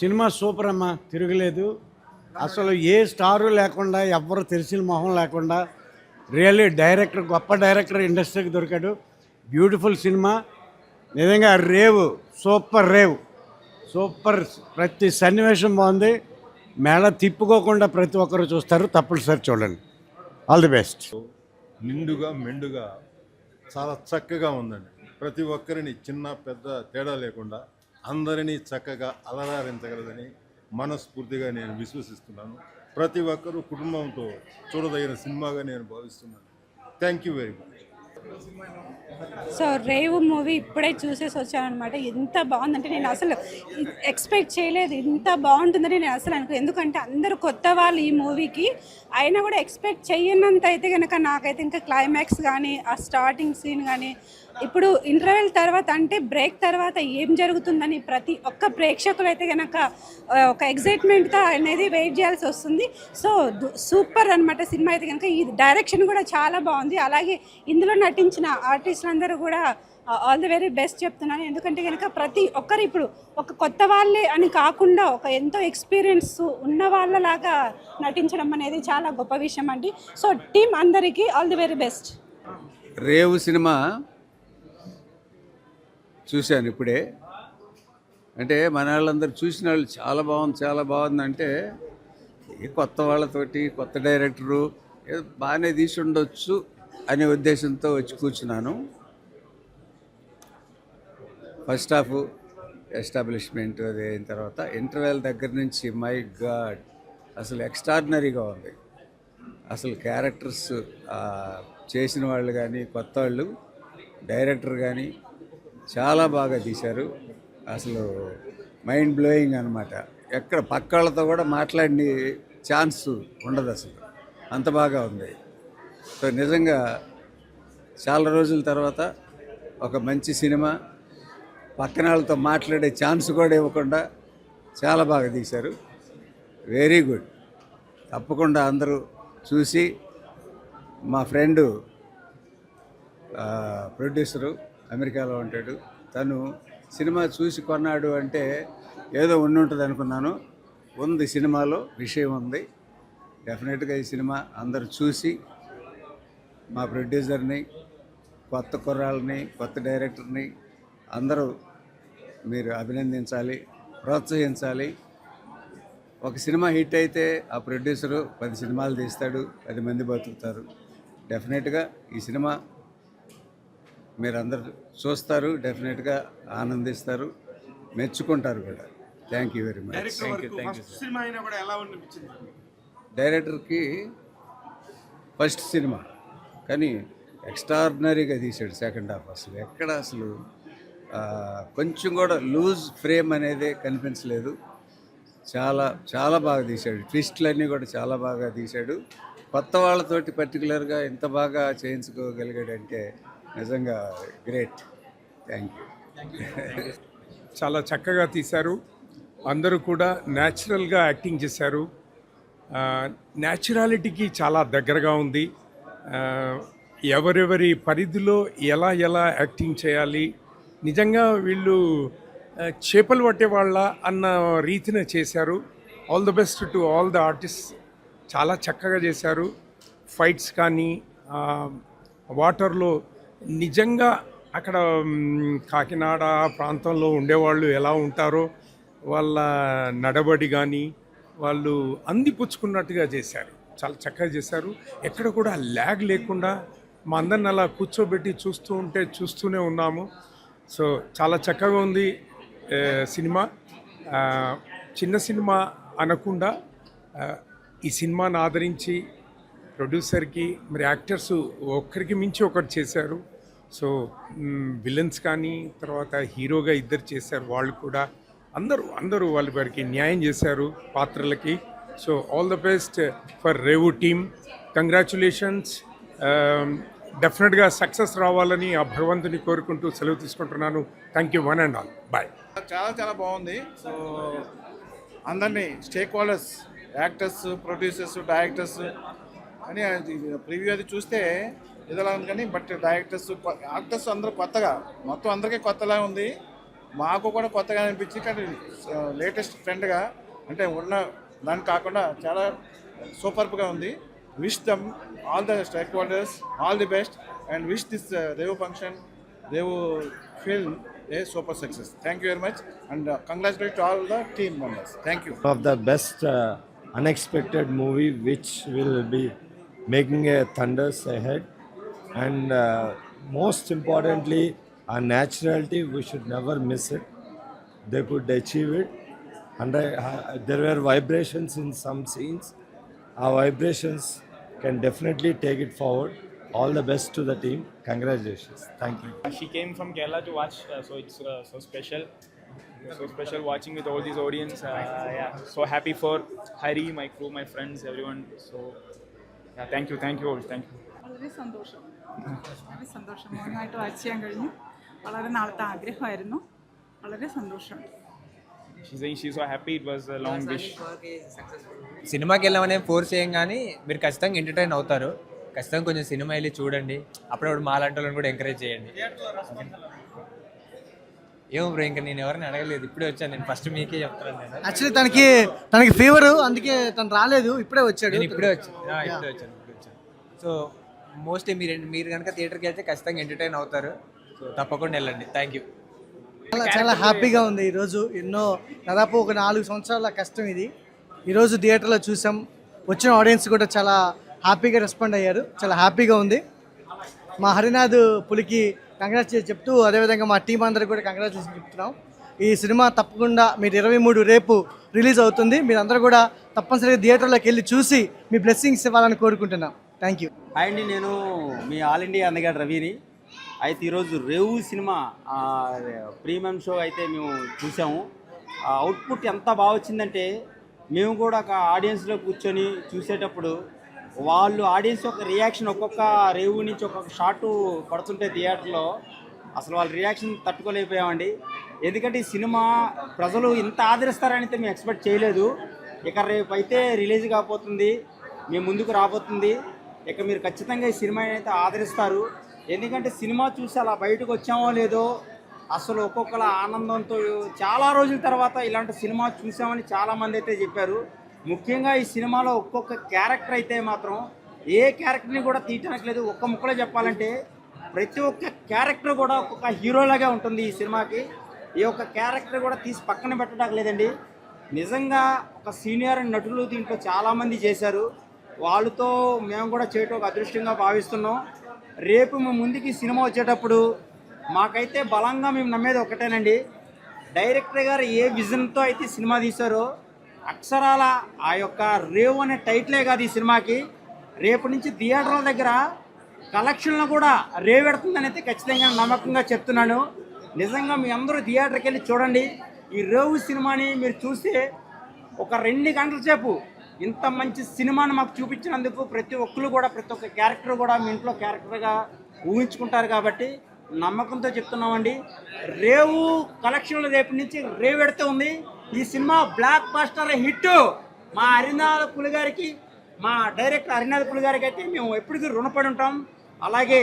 Cinema super అమ్మ, తిరగలేదు. అసలు ఏ స్టారు లేకుండా, ఎవ్వరు తెలిసిన మొహం లేకుండా రియల్లీ డైరెక్టర్, గొప్ప డైరెక్టర్ ఇండస్ట్రీకి దొరికాడు. Beautiful cinema. నిజంగా రేవ్, సూపర్ రేవ్, సూపర్. ప్రతి సన్నివేశం బాగుంది. మేళ తిప్పుకోకుండా ప్రతి ఒక్కరు చూస్తారు. తప్పనిసరి చూడండి. All the best. నిండుగా మెండుగా చాలా చక్కగా ఉందండి. ప్రతి ఒక్కరిని చిన్న పెద్ద తేడా లేకుండా అందరినీ చక్కగా అలరారించగలదని మనస్ఫూర్తిగా నేను విశ్వసిస్తున్నాను. ప్రతి ఒక్కరూ కుటుంబంతో చూడదగిన సినిమాగా నేను భావిస్తున్నాను. Thank you very much. So rave movie ఇప్పుడే చూసేసి వచ్చానమాట. ఎంత బాగుందంటే నేను అసలు ఎక్స్పెక్ట్ చేయలేదు, ఇంత బాగుంటుందని నేను అసలు అనుకో. ఎందుకంటే అందరూ కొత్త వాళ్ళు ఈ మూవీకి, అయినా కూడా ఎక్స్పెక్ట్ చేయనంత అయితే కనుక నాకైతే ఇంకా క్లైమాక్స్ కానీ, ఆ స్టార్టింగ్ సీన్ కానీ, ఇప్పుడు ఇంటర్వెల్ తర్వాత అంటే బ్రేక్ తర్వాత ఏం జరుగుతుందని ప్రతి ఒక్క ప్రేక్షకులు అయితే కనుక ఒక ఎగ్జైట్మెంట్తో అనేది వెయిట్ చేయాల్సి వస్తుంది. సో సూపర్ అనమాట సినిమా అయితే కనుక. ఈ డైరెక్షన్ కూడా చాలా బాగుంది. అలాగే ఇందులో నటించిన ఆర్టిస్టులందరూ కూడా ఆల్ ది వెరీ బెస్ట్ చెప్తున్నాను. ఎందుకంటే కనుక ప్రతి ఒక్కరు ఇప్పుడు ఒక కొత్త వాళ్ళే అని కాకుండా ఒక ఎంతో ఎక్స్పీరియన్స్ ఉన్న వాళ్ళలాగా నటించడం అనేది చాలా గొప్ప విషయం అండి. సో టీం అందరికీ all the very best. Revu సినిమా చూశాను ఇప్పుడే. అంటే మన వాళ్ళందరూ చూసిన వాళ్ళు చాలా బాగుంది, చాలా బాగుంది అంటే కొత్త వాళ్ళతోటి, కొత్త డైరెక్టరు ఏదో బాగానే తీసి ఉండొచ్చు అనే ఉద్దేశంతో వచ్చి కూర్చున్నాను. ఫస్ట్ హాఫ్ ఎస్టాబ్లిష్మెంట్ అది అయిన తర్వాత ఇంటర్వెల్ దగ్గర నుంచి మై గాడ్ అసలు ఎక్స్ట్రాడినరీగా ఉంది. అసలు క్యారెక్టర్స్ చేసిన వాళ్ళు కానీ, కొత్త వాళ్ళు, డైరెక్టర్ కానీ చాలా బాగా తీశారు. అసలు మైండ్ బ్లోయింగ్ అనమాట. ఎక్కడ పక్కాళ్ళతో కూడా మాట్లాడిన ఛాన్స్ ఉండదు అసలు, అంత బాగా ఉంది. సో నిజంగా చాలా రోజుల తర్వాత ఒక మంచి సినిమా, పక్కన వాళ్ళతో మాట్లాడే ఛాన్స్ కూడా ఇవ్వకుండా చాలా బాగా తీశారు. Very good. తప్పకుండా అందరూ చూసి, మా ఫ్రెండు ప్రొడ్యూసరు అమెరికాలో ఉంటాడు, తను సినిమా చూసి కొన్నాడు అంటే ఏదో ఉండుంటుంది అనుకున్నాను. ఉంది, సినిమాలో విషయం ఉంది. డెఫినెట్గా ఈ సినిమా అందరూ చూసి మా ప్రొడ్యూసర్ని, కొత్త కుర్రాళ్ళని, కొత్త డైరెక్టర్ని అందరూ మీరు అభినందించాలి, ప్రోత్సహించాలి. ఒక సినిమా హిట్ అయితే ఆ ప్రొడ్యూసరు 10 సినిమాలు తీస్తాడు, 10 మంది బతుకుతారు. డెఫినెట్గా ఈ సినిమా మీరందరూ చూస్తారు, డెఫినెట్గా ఆనందిస్తారు, మెచ్చుకుంటారు కూడా. Thank you very much. డైరెక్టర్కి ఫస్ట్ సినిమా కానీ ఎక్స్ట్రాడినరీగా తీశాడు సెకండ్ హాఫ్. అసలు ఎక్కడ అసలు కొంచెం కూడా లూజ్ ఫ్రేమ్ అనేది కనిపించలేదు. చాలా చాలా బాగా తీశాడు. ట్విస్ట్లన్నీ కూడా చాలా బాగా తీశాడు. కొత్త వాళ్ళతోటి పర్టికులర్గా ఇంత బాగా చేయించుకోగలిగాడంటే నిజంగా గ్రేట్. Thank you. చాలా చక్కగా తీశారు. అందరూ కూడా న్యాచురల్గా యాక్టింగ్ చేశారు. న్యాచురాలిటీకి చాలా దగ్గరగా ఉంది. ఎవరెవరి పరిధిలో ఎలా ఎలా యాక్టింగ్ చేయాలి, నిజంగా వీళ్ళు చేపలు పట్టేవాళ్ళ అన్న రీతిన చేశారు. All the best to all the artist. చాలా చక్కగా చేశారు. ఫైట్స్ కానీ, వాటర్లో నిజంగా అక్కడ కాకినాడ ప్రాంతంలో ఉండేవాళ్ళు ఎలా ఉంటారో వాళ్ళ నడబడి కానీ వాళ్ళు అందిపుచ్చుకున్నట్టుగా చేశారు. చాలా చక్కగా చేశారు. ఎక్కడ కూడా ల్యాగ్ లేకుండా మా అందరిని అలా కూర్చోబెట్టి చూస్తూనే ఉన్నాము. సో చాలా చక్కగా ఉంది సినిమా. చిన్న సినిమా అనకుండా ఈ సినిమాను ఆదరించి ప్రొడ్యూసర్కి, మరి యాక్టర్స్ ఒక్కరికి మించి ఒకరు చేశారు. సో విలన్స్ కానీ, తర్వాత హీరోగా ఇద్దరు చేశారు. వాళ్ళు కూడా అందరూ వారికి న్యాయం చేశారు పాత్రలకి. So all the best for Revu team. Congratulations. డెఫినెట్గా సక్సెస్ రావాలని ఆ భగవంతుని కోరుకుంటూ సెలవు తీసుకుంటున్నాను. Thank you one and all. Bye. చాలా చాలా బాగుంది. సో అందరినీ stakeholders, actors, producers, directors అని ప్రివ్యూ అది చూస్తే ఇదిలా ఉంది. కానీ బట్ డైరెక్టర్స్, యాక్టర్స్ అందరూ కొత్తగా, మొత్తం అందరికీ కొత్తలా ఉంది. మాకు కూడా కొత్తగా అనిపించి, కానీ లేటెస్ట్ ట్రెండ్గా అంటే ఉన్న దానికి కాకుండా చాలా సూపర్గా ఉంది. Wish them all the stakeholders all the best and wish this Revu function, Revu film a super success. Thank you very much and congratulations to all the team members. Thank you. Of the best unexpected movie which will be making a thunders ahead, and most importantly our naturality, we should never miss it. They could achieve it, and there were vibrations in some scenes. Our vibrations can definitely take it forward. All the best to the team. Congratulations. Thank you. She came from Kerala to watch, so it's so special. So special watching with all these audience. Yeah, so happy for Hari, my crew, my friends, everyone. So yeah, thank you all. Thank you. വളരെ സന്തോഷം, വളരെ സന്തോഷം. മോനായിട്ട് watch ചെയ്യാൻ കഴിഞ്ഞു. വളരെ നാളത്തെ ആഗ്രഹമായിരുന്നു. വളരെ സന്തോഷം. She's saying she's so happy. It was a long wish. సినిమాకి వెళ్ళామనే ఫోర్స్ చేయం కానీ మీరు ఖచ్చితంగా ఎంటర్టైన్ అవుతారు. ఖచ్చితంగా కొంచెం సినిమా వెళ్ళి చూడండి. అప్పుడప్పుడు మాలాంటి వాళ్ళని కూడా ఎంకరేజ్ చేయండి. ఏమో బ్రో, ఇంకా నేను ఎవరిని అడగలేదు, ఇప్పుడే వచ్చాను. నేను ఫస్ట్ మీకే చెప్తాను. నేను యాక్చువల్లీ తనకి ఫీవర్, అందుకే తను రాలేదు, ఇప్పుడే వచ్చాడు. నేను ఇప్పుడే వచ్చాను. సో మోస్ట్లీ మీరు కనుక థియేటర్కి వెళ్తే ఖచ్చితంగా ఎంటర్టైన్ అవుతారు. సో తప్పకుండా వెళ్ళండి. Thank you. చాలా హ్యాపీగా ఉంది ఈరోజు. దాదాపు ఒక 4 సంవత్సరాల కష్టం ఇది. ఈరోజు థియేటర్లో చూసాం. వచ్చిన ఆడియన్స్ కూడా చాలా హ్యాపీగా రెస్పాండ్ అయ్యారు. చాలా హ్యాపీగా ఉంది. మా హరినాథ్ పులికి కంగ్రాచులేషన్ చెప్తూ, అదేవిధంగా మా టీం అందరికి కూడా కంగ్రాచులేషన్ చెప్తున్నాం. ఈ సినిమా తప్పకుండా మీరు 23 రేపు రిలీజ్ అవుతుంది. మీరందరూ కూడా తప్పనిసరిగా థియేటర్లోకి వెళ్ళి చూసి మీ బ్లెస్సింగ్స్ ఇవ్వాలని కోరుకుంటున్నాం. Thank you. హాయ్ అండి, నేను మీ ఆల్ ఇండియా అందగాడు రవిని. అయితే ఈరోజు రేవు సినిమా ప్రీమియం షో అయితే మేము చూసాము. అవుట్పుట్ ఎంత బాగా వచ్చిందంటే, మేము కూడా ఒక ఆడియన్స్లో కూర్చొని చూసేటప్పుడు వాళ్ళు ఆడియన్స్ యొక్క రియాక్షన్, ఒక్కొక్క రేవు నుంచి ఒక్కొక్క షాటు పడుతుంటే థియేటర్లో అసలు వాళ్ళ రియాక్షన్ తట్టుకోలేకపోయామండి. ఎందుకంటే ఈ సినిమా ప్రజలు ఇంత ఆదరిస్తారని అయితే మేము ఎక్స్పెక్ట్ చేయలేదు. ఇక రేపు అయితే రిలీజ్ కాబోతుంది, మేము ముందుకు రాబోతుంది. ఇక మీరు ఖచ్చితంగా ఈ సినిమా అయితే ఆదరిస్తారు. ఎందుకంటే సినిమా చూసి అలా బయటకు వచ్చామో లేదో, అసలు ఒక్కొక్కల ఆనందంతో చాలా రోజుల తర్వాత ఇలాంటి సినిమా చూసామని చాలామంది అయితే చెప్పారు. ముఖ్యంగా ఈ సినిమాలో ఒక్కొక్క క్యారెక్టర్ అయితే మాత్రం ఏ క్యారెక్టర్ని కూడా తీయటానికి లేదు. ఒక్క ముక్కలో చెప్పాలంటే ప్రతి ఒక్క క్యారెక్టర్ కూడా ఒక్కొక్క హీరోలాగే ఉంటుంది ఈ సినిమాకి. ఏ ఒక్క క్యారెక్టర్ కూడా తీసి పక్కన పెట్టడానికి లేదండి. నిజంగా ఒక సీనియర్ నటులు దీంట్లో చాలామంది చేశారు. వాళ్ళతో మేము కూడా చేయటం ఒక అదృష్టంగా భావిస్తున్నాం. రేపు మేము ముందుకి సినిమా వచ్చేటప్పుడు మాకైతే బలంగా మేము నమ్మేది ఒకటేనండి, డైరెక్టర్ గారు ఏ విజన్తో అయితే సినిమా తీశారో అక్షరాల ఆ యొక్క రేవ్ అనే టైటిలే కాదు ఈ సినిమాకి, రేపు నుంచి థియేటర్ల దగ్గర కలెక్షన్లు కూడా రేవెడుతుందని అయితే ఖచ్చితంగా నమ్మకంగా చెప్తున్నాను. నిజంగా మీ అందరూ థియేటర్కి వెళ్ళి చూడండి. ఈ రేవు సినిమాని మీరు చూస్తే ఒక 2 గంటల సేపు ఇంత మంచి సినిమాని మాకు చూపించినందుకు ప్రతి ఒక్కరు కూడా, ప్రతి ఒక్క క్యారెక్టర్ కూడా మీ ఇంట్లో క్యారెక్టర్గా ఊహించుకుంటారు. కాబట్టి నమ్మకంతో చెప్తున్నామండి, రేవు కలెక్షన్లు రేపు నుంచి రేవెడుతూ ఉంది. ఈ సినిమా బ్లాక్ బస్టర్ హిట్. మా హరినాథ్ పులి గారికి, మా డైరెక్టర్ హరినాథ్ పులి గారికి అయితే మేము ఎప్పటికీ రుణపడి ఉంటాం. అలాగే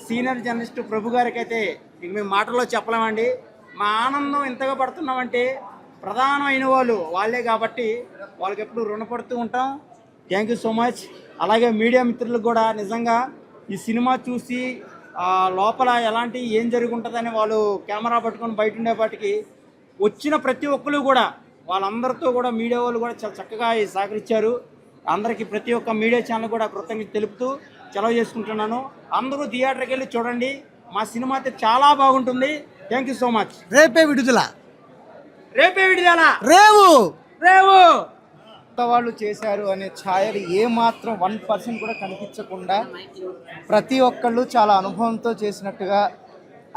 సీనియర్ జర్నలిస్ట్ ప్రభు గారికి అయితే ఇక మేము మాటల్లో చెప్పలేమండి. మా ఆనందం ఎంతగా పడుతున్నామంటే ప్రధానమైన వాళ్ళే కాబట్టి వాళ్ళకి ఎప్పుడు రుణపడుతూ ఉంటాం. Thank you so much. అలాగే మీడియా మిత్రులకు కూడా నిజంగా ఈ సినిమా చూసి లోపల ఎలాంటి ఏం జరుగుంటుందని వాళ్ళు కెమెరా పట్టుకొని బయట ఉండేపాటికి వచ్చిన ప్రతి ఒక్కరు కూడా వాళ్ళందరితో కూడా మీడియా వాళ్ళు కూడా చాలా చక్కగా సహకరించారు. అందరికీ ప్రతి ఒక్క మీడియా ఛానల్ కూడా కృతజ్ఞత తెలుపుతూ సెలవు చేసుకుంటున్నాను. అందరూ థియేటర్కి వెళ్ళి చూడండి. మా సినిమా అయితే చాలా బాగుంటుంది. Thank you so much. రేపే విడుదల రేవు వాళ్ళు చేశారు అనే ఛాయలు ఏమాత్రం 1% కూడా కనిపించకుండా ప్రతి ఒక్కళ్ళు చాలా అనుభవంతో చేసినట్టుగా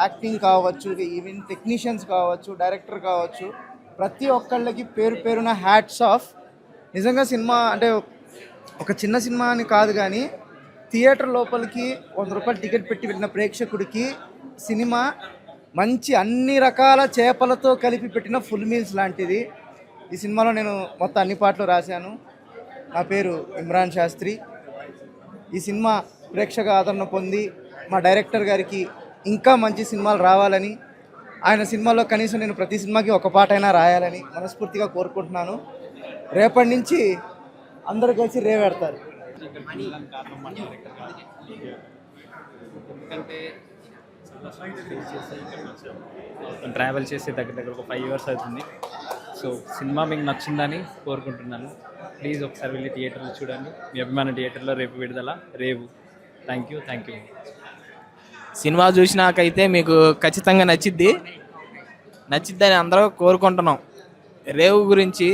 యాక్టింగ్ కావచ్చు, ఈవెన్ టెక్నీషియన్స్ కావచ్చు, డైరెక్టర్ కావచ్చు, ప్రతి ఒక్కళ్ళకి పేరున హ్యాట్స్ ఆఫ్. నిజంగా సినిమా అంటే ఒక చిన్న సినిమా అని కాదు, కానీ థియేటర్ లోపలికి 100 రూపాయలు టికెట్ పెట్టి వెళ్ళిన ప్రేక్షకుడికి సినిమా మంచి అన్ని రకాల చేపలతో కలిపి పెట్టిన ఫుల్ మీల్స్ లాంటిది. ఈ సినిమాలో నేను మొత్తం అన్ని పాటలు రాశాను. నా పేరు ఇమ్రాన్ శాస్త్రి. ఈ సినిమా ప్రేక్షక ఆదరణ పొంది మా డైరెక్టర్ గారికి ఇంకా మంచి సినిమాలు రావాలని, ఆయన సినిమాలో కనీసం నేను ప్రతి సినిమాకి ఒక పాటైనా రాయాలని మనస్ఫూర్తిగా కోరుకుంటున్నాను. రేపటి నుంచి అందరూ కలిసి రేవెడతారు. ట్రావెల్ చేసి దగ్గర ఒక 5 years అవుతుంది. సో సినిమా మీకు నచ్చిందని కోరుకుంటున్నాను. ప్లీజ్ ఒకసారి వెళ్ళి థియేటర్లో చూడండి. మీ అభిమాన థియేటర్లో రేపు విడుదల రేవు. Thank you. సినిమా చూసినాకైతే మీకు ఖచ్చితంగా నచ్చిద్దని అందరూ కోరుకుంటున్నాం. రేవు గురించి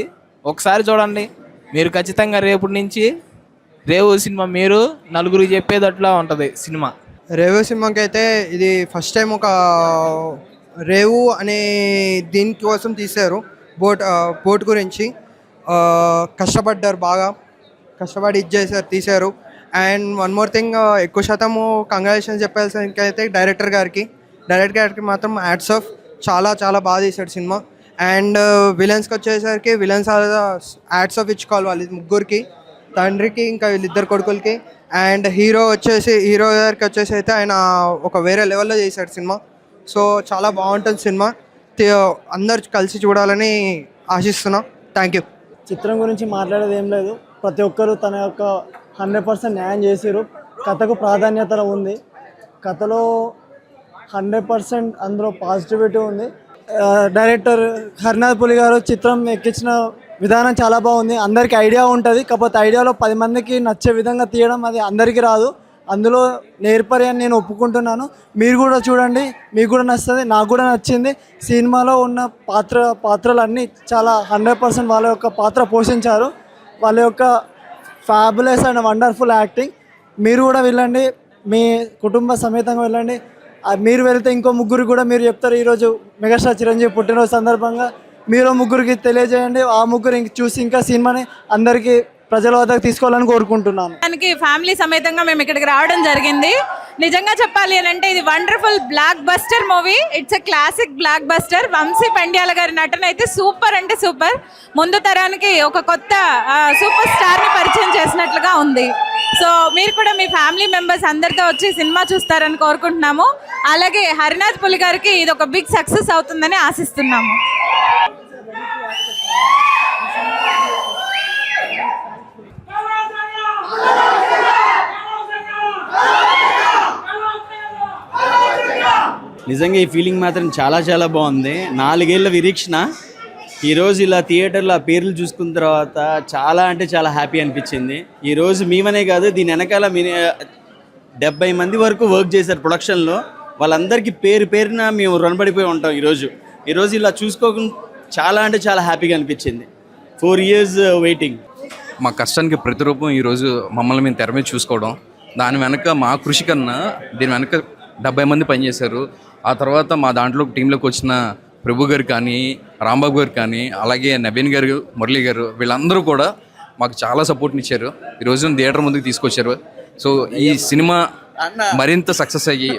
ఒకసారి చూడండి, మీరు ఖచ్చితంగా రేపటి నుంచి రేవు సినిమా మీరు నలుగురికి చెప్పేటట్లా ఉంటుంది సినిమా. రేవు సినిమాకి అయితే ఇది ఫస్ట్ టైం ఒక రేవు అనే దీనికోసం తీశారు. బోట్ గురించి కష్టపడ్డారు, బాగా కష్టపడి తీశారు. అండ్ వన్ మోర్ థింగ్, ఎక్కువ శాతము కంగ్రాచులేషన్స్ చెప్పాల్సిన అయితే డైరెక్టర్ గారికి మాత్రం హ్యాట్స్ ఆఫ్. చాలా చాలా బాగా తీశాడు సినిమా. అండ్ విలన్స్కి వచ్చేసరికి విలన్స్ హ్యాట్స్ ఆఫ్ ఇచ్చుకోవాలి వాళ్ళ ముగ్గురికి, తండ్రికి ఇంకా వీళ్ళిద్దరు కొడుకులకి. అండ్ హీరో గారికి వచ్చేసి అయితే ఆయన ఒక వేరే లెవెల్లో చేశాడు సినిమా. సో చాలా బాగుంటుంది సినిమా, అందరు కలిసి చూడాలని ఆశిస్తున్నాం. Thank you. చిత్రం గురించి మాట్లాడేది ఏం లేదు, ప్రతి ఒక్కరు తన యొక్క 100% న్యాయం చేసారు. కథకు ప్రాధాన్యత ఉంది, కథలో 100% అందులో పాజిటివిటీ ఉంది. డైరెక్టర్ హరినాథ్ పులి గారు చిత్రం ఎక్కించిన విధానం చాలా బాగుంది. అందరికీ ఐడియా ఉంటుంది, కాకపోతే ఐడియాలో 10 మందికి నచ్చే విధంగా తీయడం అది అందరికీ రాదు. అందులో నేర్పరి అని నేను ఒప్పుకుంటున్నాను. మీరు కూడా చూడండి, మీకు కూడా నచ్చుతుంది, నాకు కూడా నచ్చింది. సినిమాలో ఉన్న పాత్రలన్నీ చాలా 100% వాళ్ళ యొక్క పాత్ర పోషించారు. వాళ్ళ యొక్క ఫ్యాబులస్ అండ్ వండర్ఫుల్ యాక్టింగ్. మీరు కూడా వెళ్ళండి, మీ కుటుంబ సమేతంగా వెళ్ళండి. మీరు వెళ్తే ఇంకో ముగ్గురు కూడా మీరు చెప్తారు. ఈరోజు మెగాస్టార్ చిరంజీవి పుట్టినరోజు సందర్భంగా మీరు ముగ్గురికి తెలియజేయండి. ఆ ముగ్గురు చూసి ఇంకా సినిమాని అందరికీ ప్రజల వద్దకు తీసుకోవాలని కోరుకుంటున్నాను. దానికి ఫ్యామిలీ సమేతంగా మేము ఇక్కడికి రావడం జరిగింది. నిజంగా చెప్పాలి అని అంటే ఇది wonderful blockbuster movie. It's a classic blockbuster. Vamshi Pendyala గారి నటన అయితే సూపర్ అంటే సూపర్. ముందు తరానికి ఒక కొత్త సూపర్ స్టార్ని పరిచయం చేసినట్లుగా ఉంది. సో మీరు కూడా మీ ఫ్యామిలీ మెంబర్స్ అందరితో వచ్చి సినిమా చూస్తారని కోరుకుంటున్నాము. అలాగే హరినాథ్ పులి గారికి ఇది ఒక బిగ్ సక్సెస్ అవుతుందని ఆశిస్తున్నాము. నిజంగా ఈ ఫీలింగ్ మాత్రం చాలా చాలా బాగుంది. 4 ఏళ్ల నిరీక్షణ ఈరోజు ఇలా థియేటర్లో ఆ పేర్లు చూసుకున్న తర్వాత చాలా అంటే చాలా హ్యాపీ అనిపించింది. ఈరోజు మేమనే కాదు, దీని వెనకాల 70 మంది వరకు వర్క్ చేశారు ప్రొడక్షన్లో. వాళ్ళందరికీ పేరున మేము రుణపడిపోయి ఉంటాం. ఈరోజు ఇలా చూసుకోకుండా చాలా అంటే చాలా హ్యాపీగా అనిపించింది. 4 years వెయిటింగ్. మా కష్టానికి ప్రతిరూపం ఈరోజు మమ్మల్ని మేము తెర మీద చూసుకోవడం. దాని వెనక మా కృషి కన్నా దీని వెనక 70 మంది పనిచేశారు. ఆ తర్వాత మా దాంట్లో టీంలోకి వచ్చిన ప్రభు గారు కానీ, రాంబాబు గారు కానీ, అలాగే నవీన్ గారు, మురళీ గారు, వీళ్ళందరూ కూడా మాకు చాలా సపోర్ట్ని ఇచ్చారు. ఈరోజు థియేటర్ ముందుకు తీసుకొచ్చారు. సో ఈ సినిమా మరింత సక్సెస్ అయ్యి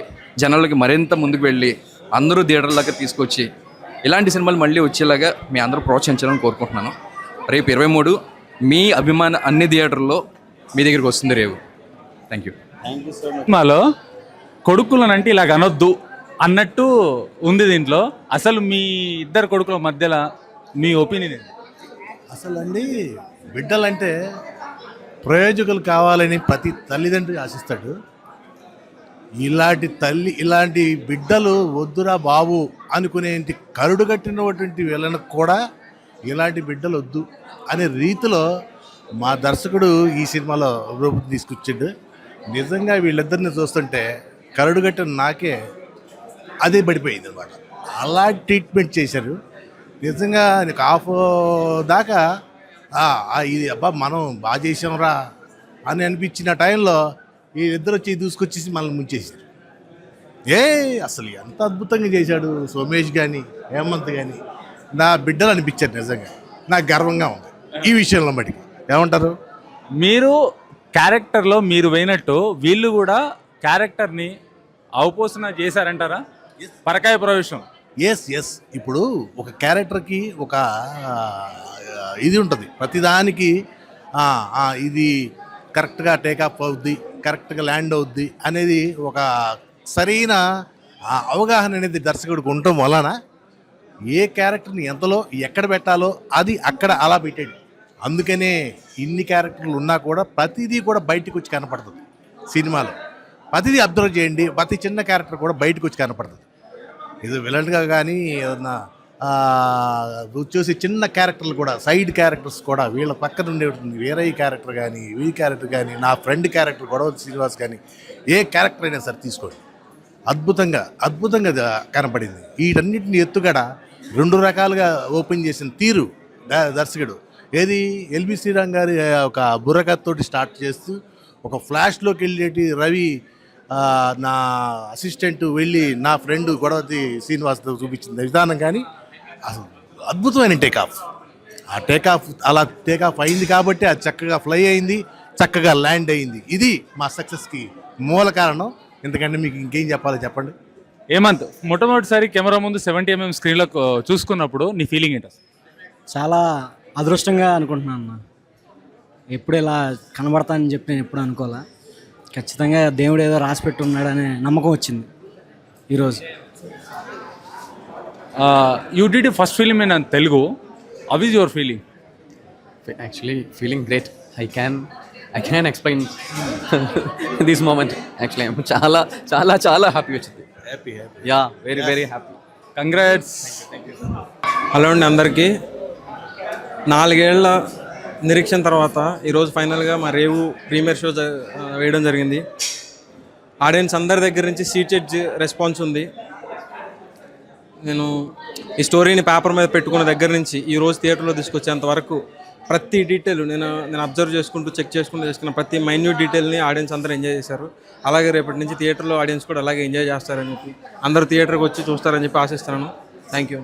జనాలకి మరింత ముందుకు వెళ్ళి అందరూ థియేటర్లాగా తీసుకొచ్చి ఇలాంటి సినిమాలు మళ్ళీ వచ్చేలాగా మీ అందరూ ప్రోత్సహించాలని కోరుకుంటున్నాను. రేపు 23 మీ అభిమాన అన్ని థియేటర్లో మీ దగ్గరికి వస్తుంది రేవు. Thank you. సినిమాలో కొడుకులనంటే ఇలాగ అనొద్దు అన్నట్టు ఉంది దీంట్లో. అసలు మీ ఇద్దరు కొడుకుల మధ్యలో మీ ఒపీనియన్? అసలు అండి, బిడ్డలంటే ప్రయోజకులు కావాలని ప్రతి తల్లిదండ్రి ఆశిస్తాడు. ఇలాంటి బిడ్డలు వద్దురా బాబు అనుకునేంటి కరుడు కట్టినటువంటి వీళ్ళకు కూడా ఇలాంటి బిడ్డలు వద్దు అనే రీతిలో మా దర్శకుడు ఈ సినిమాలో రూపం తీసుకొచ్చాడు. నిజంగా వీళ్ళిద్దరిని చూస్తుంటే కరుడు కట్టిన నాకే అదే పడిపోయింది అనమాట. అలా ట్రీట్మెంట్ చేశారు. నిజంగా నీకు హాఫ్ దాకా ఇది అబ్బా మనం బాగా చేసాంరా అని అనిపించిన టైంలో ఈ ఇద్దరు వచ్చి దూసుకొచ్చేసి మనల్ని ముంచేసారు. అసలు ఎంత అద్భుతంగా చేశాడు సోమేష్ కానీ, హేమంత్ కానీ. నా బిడ్డలు అనిపించారు. నిజంగా నాకు గర్వంగా ఉంది ఈ విషయంలో. మటుకు ఏమంటారు? మీరు క్యారెక్టర్లో మీరు పోయినట్టు వీళ్ళు కూడా క్యారెక్టర్ని అవపోసన చేశారంటారా? పరకాయ ప్రవేశం. ఎస్ ఇప్పుడు ఒక క్యారెక్టర్కి ఒక ఇది ఉంటుంది. ప్రతిదానికి ఇది కరెక్ట్గా టేకాఫ్ అవుద్ది, కరెక్ట్గా ల్యాండ్ అవుద్ది అనేది ఒక సరైన ఆ అవగాహన అనేది దర్శకుడికి ఉండటం వలన ఏ క్యారెక్టర్ని ఎంతలో ఎక్కడ పెట్టాలో అది అక్కడ అలా పెట్టాడు. అందుకనే ఇన్ని క్యారెక్టర్లు ఉన్నా కూడా ప్రతిదీ కూడా బయటకు వచ్చి కనపడుతుంది సినిమాలో. ప్రతిదీ అబ్జర్వ్ చేయండి, ప్రతి చిన్న క్యారెక్టర్ కూడా బయటకు వచ్చి కనపడుతుంది. ఇది విలన్గా కానీ ఏదన్నా వచ్చేసి చిన్న క్యారెక్టర్లు కూడా, సైడ్ క్యారెక్టర్స్ కూడా, వీళ్ళ పక్కన ఉండేటువంటి వేరే క్యారెక్టర్ కానీ, క్యారెక్టర్ కానీ, నా ఫ్రెండ్ క్యారెక్టర్ గొడవ శ్రీనివాస్ కానీ, ఏ క్యారెక్టర్ అయినా సరే తీసుకోండి, అద్భుతంగా కనపడింది. వీటన్నిటిని ఎత్తుగడ 2 రకాలుగా ఓపెన్ చేసిన తీరు దర్శకుడు. ఏది ఎల్బి శ్రీరామ్ గారి ఒక బుర్రకథతోటి స్టార్ట్ చేస్తూ ఒక ఫ్లాష్లోకి వెళ్ళేటి రవి నా అసిస్టెంట్ వెళ్ళి నా ఫ్రెండ్ గొడవతి శ్రీనివాస్తో చూపించిన విధానం కానీ అసలు అద్భుతమైన టేకాఫ్. ఆ టేకాఫ్ అయింది కాబట్టి అది చక్కగా ఫ్లై అయింది, చక్కగా ల్యాండ్ అయింది. ఇది మా సక్సెస్కి మూల కారణం. ఎందుకంటే మీకు ఇంకేం చెప్పాలో చెప్పండి. హేమంత్, మొట్టమొదటిసారి కెమెరా ముందు 70mm స్క్రీన్లో చూసుకున్నప్పుడు నీ ఫీలింగ్ ఏంటి? చాలా అదృష్టంగా అనుకుంటున్నాను అన్న. ఎప్పుడు ఇలా కనబడతానని చెప్పి నేను ఎప్పుడు అనుకోలే. ఖచ్చితంగా దేవుడు ఏదో రాసి పెట్టి ఉన్నాడనే నమ్మకం వచ్చింది ఈరోజు. You did first film in Telugu. How is your feeling? Actually feeling great. I can explain this moment. Actually చాలా చాలా చాలా హ్యాపీ వచ్చింది. Yeah, very very happy. Congrats. Hello అండి అందరికీ. 4 ఏళ్ల నిరీక్షణ తర్వాత ఈరోజు ఫైనల్గా మా రేవు ప్రీమియర్ షో వేయడం జరిగింది. ఆడియన్స్ అందరి దగ్గర నుంచి సీట్ రెస్పాన్స్ ఉంది. నేను ఈ స్టోరీని పేపర్ మీద పెట్టుకున్న దగ్గర నుంచి ఈరోజు థియేటర్లో తీసుకొచ్చేంత వరకు ప్రతి డీటెయిల్ నేను అబ్జర్వ్ చేసుకుంటూ చేసుకున్న ప్రతి మైన్యూట్ డీటెయిల్ని ఆడియన్స్ అందరూ ఎంజాయ్ చేశారు. అలాగే రేపటి నుంచి థియేటర్లో ఆడియన్స్ కూడా అలాగే ఎంజాయ్ చేస్తారని చెప్పి, అందరూ థియేటర్కి వచ్చి చూస్తారని చెప్పి ఆశిస్తున్నాను. Thank you.